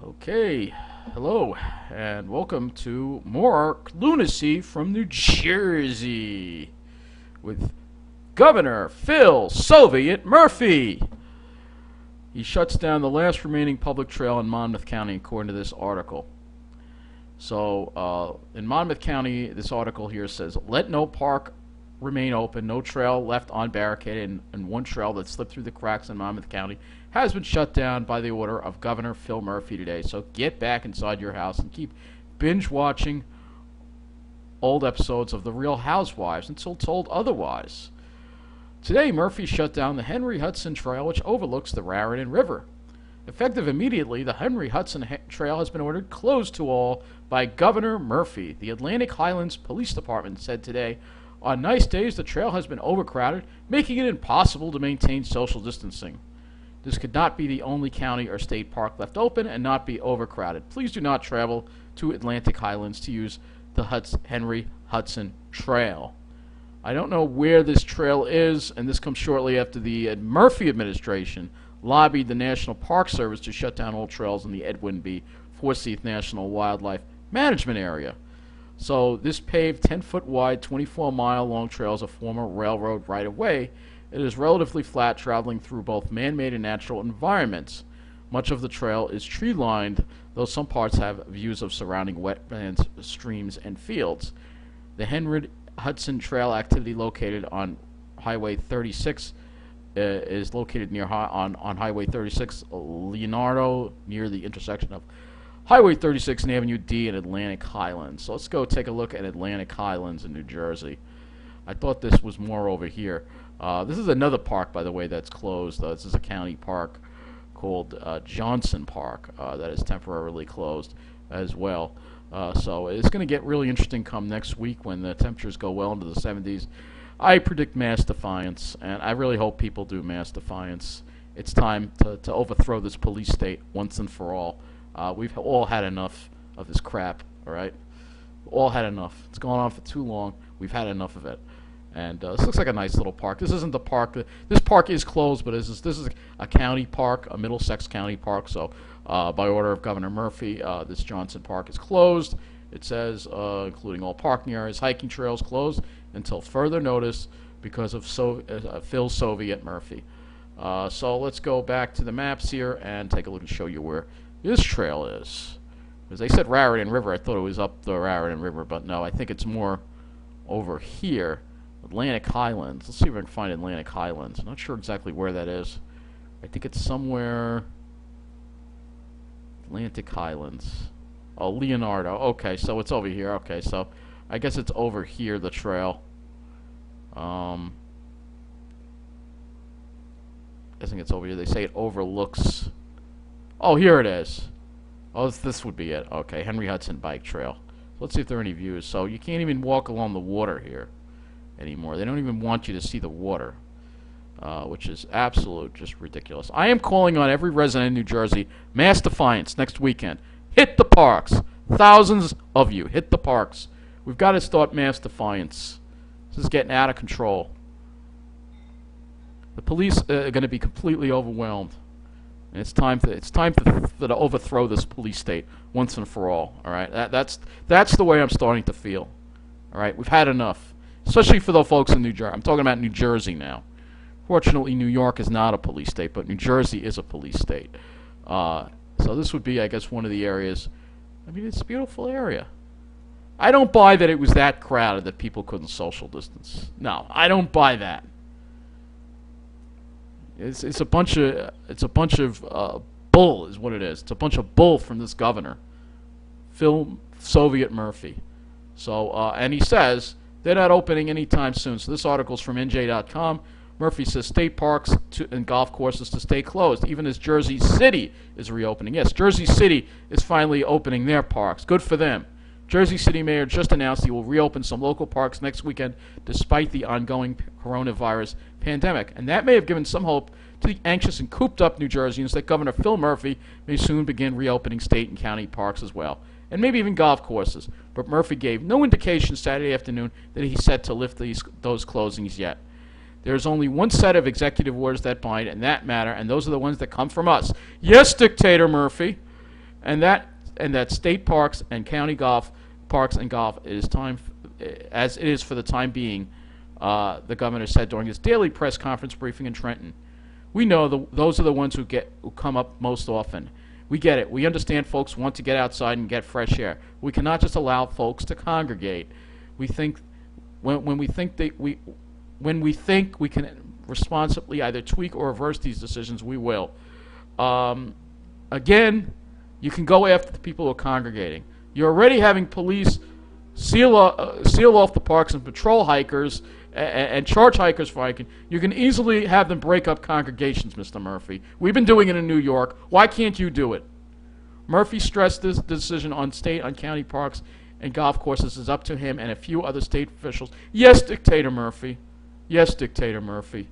Okay, hello, and welcome to more lunacy from New Jersey with Governor Phil Soviet Murphy. He shuts down the last remaining public trail in Monmouth County, according to this article. So, in Monmouth County, this article here says, let no park remain open, no trail left unbarricaded, and one trail that slipped through the cracks in Monmouth County has been shut down by the order of Governor Phil Murphy today. So get back inside your house and keep binge watching old episodes of The Real Housewives until told otherwise. Today, Murphy shut down the Henry Hudson Trail, which overlooks the Raritan River. Effective immediately, the Henry Hudson Trail has been ordered closed to all by Governor Murphy. The Atlantic Highlands Police Department said today, on nice days, the trail has been overcrowded, making it impossible to maintain social distancing. This could not be the only county or state park left open and not be overcrowded. Please do not travel to Atlantic Highlands to use the Henry Hudson Trail. I don't know where this trail is, and this comes shortly after the Murphy administration lobbied the National Park Service to shut down all trails in the Edwin B. Forsyth National Wildlife Management Area. So this paved 10-foot wide, 24-mile-long trail is a former railroad right-of-way. It is relatively flat, traveling through both man-made and natural environments. Much of the trail is tree-lined, though some parts have views of surrounding wetlands, streams, and fields. The Henry Hudson Trail activity located on Highway 36 is located near on Highway 36 Leonardo, near the intersection of Highway 36 and Avenue D in Atlantic Highlands. So let's go take a look at Atlantic Highlands in New Jersey. I thought this was more over here. This is another park, by the way, that's closed. This is a county park called Johnson Park that is temporarily closed as well. So it's going to get really interesting come next week when the temperatures go well into the 70s. I predict mass defiance, and I really hope people do mass defiance. It's time to overthrow this police state once and for all. We've all had enough of this crap, all right? We've all had enough. It's gone on for too long. We've had enough of it. And this looks like a nice little park. This isn't the park. This park is closed, but this is a county park, a Middlesex County park. So by order of Governor Murphy, this Johnson Park is closed. It says, including all parking areas, hiking trails closed until further notice because of Phil Soviet Murphy. So let's go back to the maps here and take a look and show you where this trail is. Because they said Raritan River. I thought it was up the Raritan River, but no, I think it's more over here. Atlantic Highlands. Let's see if I can find Atlantic Highlands. I'm not sure exactly where that is. I think it's somewhere. Atlantic Highlands. Oh, Leonardo. Okay, so it's over here. Okay, so I guess it's over here, the trail. I think it's over here. They say it overlooks. Oh, here it is. Oh, this would be it. Okay, Henry Hudson Bike Trail. Let's see if there are any views. So you can't even walk along the water here anymore. They don't even want you to see the water, which is absolute, just ridiculous. I am calling on every resident in New Jersey, mass defiance next weekend. Hit the parks. Thousands of you, hit the parks. We've got to start mass defiance. This is getting out of control. The police are going to be completely overwhelmed. And it's time to overthrow this police state once and for all. All right, that's the way I'm starting to feel. All right, we've had enough, especially for the folks in New Jersey. I'm talking about New Jersey now. Fortunately, New York is not a police state, but New Jersey is a police state. So this would be, I guess, one of the areas. I mean, it's a beautiful area. I don't buy that it was that crowded that people couldn't social distance. No, I don't buy that. It's a bunch of bull is what it is. It's a bunch of bull from this governor, Phil Soviet Murphy. So and he says they're not opening anytime soon. So this article's from NJ.com. Murphy says state parks and golf courses to stay closed, even as Jersey City is reopening. Yes, Jersey City is finally opening their parks. Good for them. Jersey City Mayor just announced he will reopen some local parks next weekend despite the ongoing coronavirus pandemic. And that may have given some hope to the anxious and cooped-up New Jerseyans that Governor Phil Murphy may soon begin reopening state and county parks as well, and maybe even golf courses. But Murphy gave no indication Saturday afternoon that he's set to lift those closings yet. There's only one set of executive orders that bind and that matter, and those are the ones that come from us. Yes, Dictator Murphy. and that state parks and county parks and golf is time, as it is for the time being. The governor said during his daily press conference briefing in Trenton. We know those are the ones who come up most often. We get it. We understand folks want to get outside and get fresh air. We cannot just allow folks to congregate. We think when we think we can responsibly either tweak or reverse these decisions, we will. Again, you can go after the people who are congregating. You're already having police seal off the parks and patrol hikers and charge hikers for hiking. You can easily have them break up congregations, Mr. Murphy. We've been doing it in New York. Why can't you do it? Murphy stressed this decision on state and county parks and golf courses is up to him and a few other state officials. Yes, Dictator Murphy. Yes, Dictator Murphy.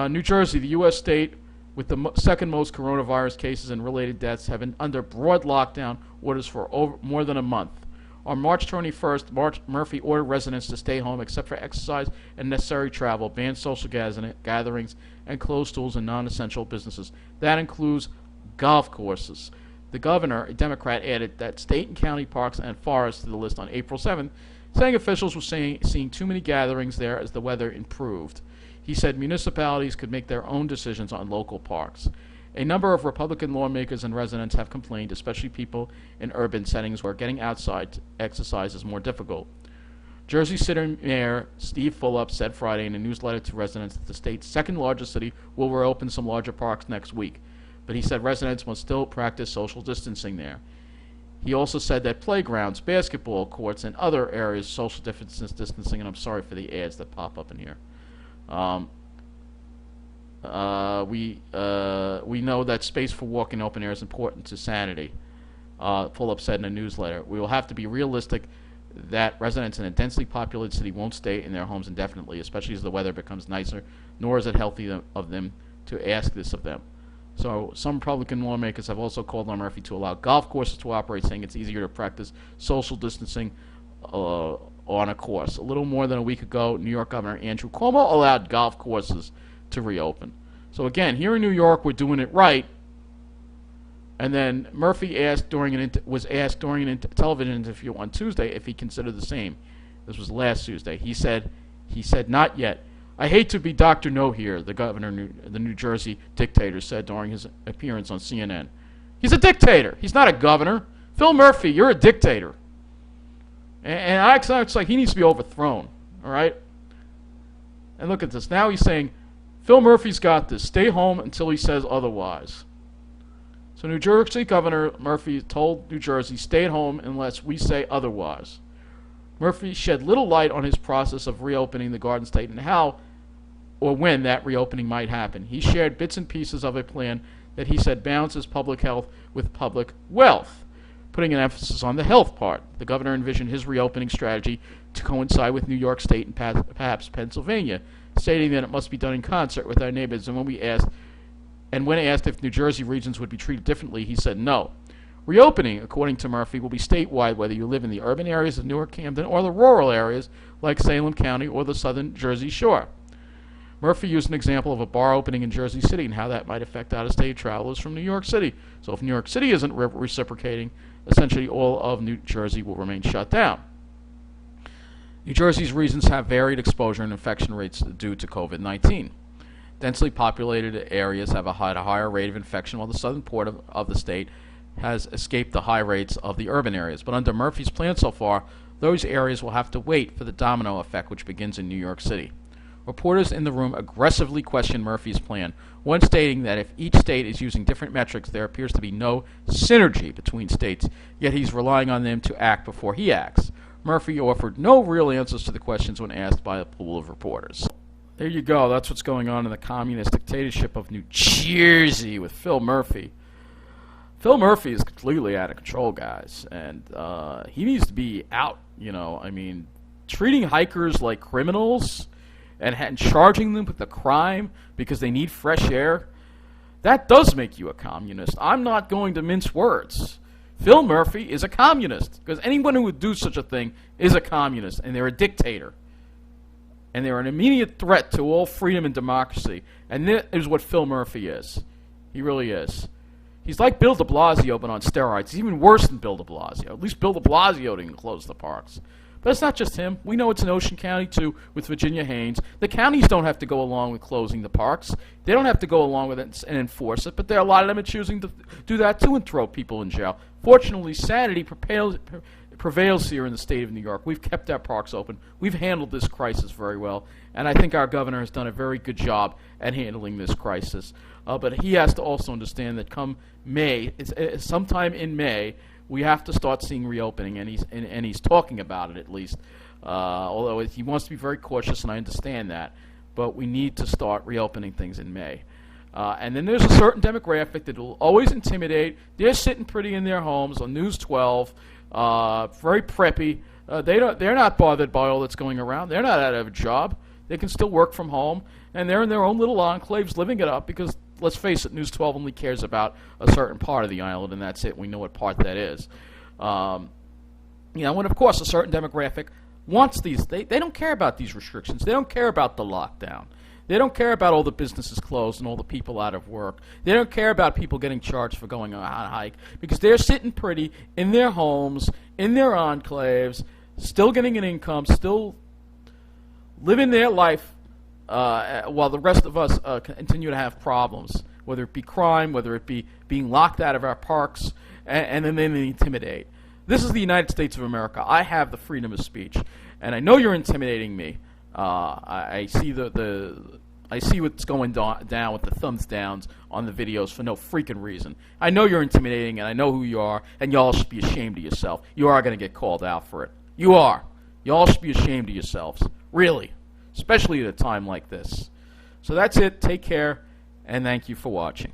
New Jersey, the U.S. state with the second most coronavirus cases and related deaths, have been under broad lockdown orders for more than a month. On March 21st, Murphy ordered residents to stay home except for exercise and necessary travel, banned social gatherings, and closed schools and non-essential businesses. That includes golf courses. The governor, a Democrat, added that state and county parks and forests to the list on April 7th, saying officials were seeing too many gatherings there as the weather improved. He said municipalities could make their own decisions on local parks. A number of Republican lawmakers and residents have complained, especially people in urban settings where getting outside to exercise is more difficult. Jersey City Mayor Steve Fulop said Friday in a newsletter to residents that the state's second largest city will reopen some larger parks next week, but he said residents must still practice social distancing there. He also said that playgrounds, basketball courts, and other areas social distancing, and I'm sorry for the ads that pop up in here. We know that space for walking open air is important to sanity, Fulop said in a newsletter. We will have to be realistic that residents in a densely populated city won't stay in their homes indefinitely, especially as the weather becomes nicer, nor is it healthy of them to ask this of them. So some Republican lawmakers have also called on Murphy to allow golf courses to operate, saying it's easier to practice social distancing on a course. A little more than a week ago, New York Governor Andrew Cuomo allowed golf courses to reopen. So again, here in New York, we're doing it right. And then Murphy was asked during a television interview on Tuesday if he considered the same. This was last Tuesday. He said, not yet. I hate to be Dr. No here, the governor, the New Jersey dictator, said during his appearance on CNN. He's a dictator. He's not a governor. Phil Murphy, you're a dictator. And it's like he needs to be overthrown, all right? And look at this. Now he's saying, Phil Murphy's got this. Stay home until he says otherwise. So New Jersey Governor Murphy told New Jersey, stay at home unless we say otherwise. Murphy shed little light on his process of reopening the Garden State and how or when that reopening might happen. He shared bits and pieces of a plan that he said balances public health with public wealth, putting an emphasis on the health part. The governor envisioned his reopening strategy to coincide with New York State and perhaps Pennsylvania, stating that it must be done in concert with our neighbors. And when asked if New Jersey regions would be treated differently, he said no. Reopening, according to Murphy, will be statewide whether you live in the urban areas of Newark, Camden, or the rural areas like Salem County or the southern Jersey Shore. Murphy used an example of a bar opening in Jersey City and how that might affect out-of-state travelers from New York City. So if New York City isn't reciprocating, essentially all of New Jersey will remain shut down. New Jersey's regions have varied exposure and infection rates due to COVID-19. Densely populated areas have a higher rate of infection, while the southern part of the state has escaped the high rates of the urban areas. But under Murphy's plan so far, those areas will have to wait for the domino effect, which begins in New York City. Reporters in the room aggressively questioned Murphy's plan, one stating that if each state is using different metrics, there appears to be no synergy between states, yet he's relying on them to act before he acts. Murphy offered no real answers to the questions when asked by a pool of reporters. There you go. That's what's going on in the communist dictatorship of New Jersey with Phil Murphy. Phil Murphy is completely out of control, guys, and he needs to be out, treating hikers like criminals and charging them with a crime because they need fresh air, that does make you a communist. I'm not going to mince words. Phil Murphy is a communist because anyone who would do such a thing is a communist, and they're a dictator. And they're an immediate threat to all freedom and democracy. And that is what Phil Murphy is. He really is. He's like Bill de Blasio, but on steroids. He's even worse than Bill de Blasio. At least Bill de Blasio didn't close the parks. But it's not just him. We know it's in Ocean County, too, with Virginia Haynes. The counties don't have to go along with closing the parks. They don't have to go along with it and enforce it, but there are a lot of them are choosing to do that, too, and throw people in jail. Fortunately, sanity prevails here in the state of New York. We've kept our parks open. We've handled this crisis very well, and I think our governor has done a very good job at handling this crisis. But he has to also understand that come May, sometime in May, we have to start seeing reopening, and he's talking about it at least. Although he wants to be very cautious, and I understand that, but we need to start reopening things in May. And then there's a certain demographic that will always intimidate. They're sitting pretty in their homes on News 12, very preppy. They're not bothered by all that's going around. They're not out of a job. They can still work from home, and they're in their own little enclaves living it up because, let's face it, News 12 only cares about a certain part of the island, and that's it. We know what part that is. And of course, a certain demographic wants these. They don't care about these restrictions. They don't care about the lockdown. They don't care about all the businesses closed and all the people out of work. They don't care about people getting charged for going on a hike because they're sitting pretty in their homes, in their enclaves, still getting an income, still living their life while the rest of us continue to have problems, whether it be crime, whether it be being locked out of our parks, and then they intimidate. This is the United States of America. I have the freedom of speech, and I know you're intimidating me. I see I see what's going down with the thumbs downs on the videos for no freaking reason. I know you're intimidating, and I know who you are, and y'all should be ashamed of yourself. You are going to get called out for it. You are. Y'all should be ashamed of yourselves. Really. Especially at a time like this. So that's it. Take care, and thank you for watching.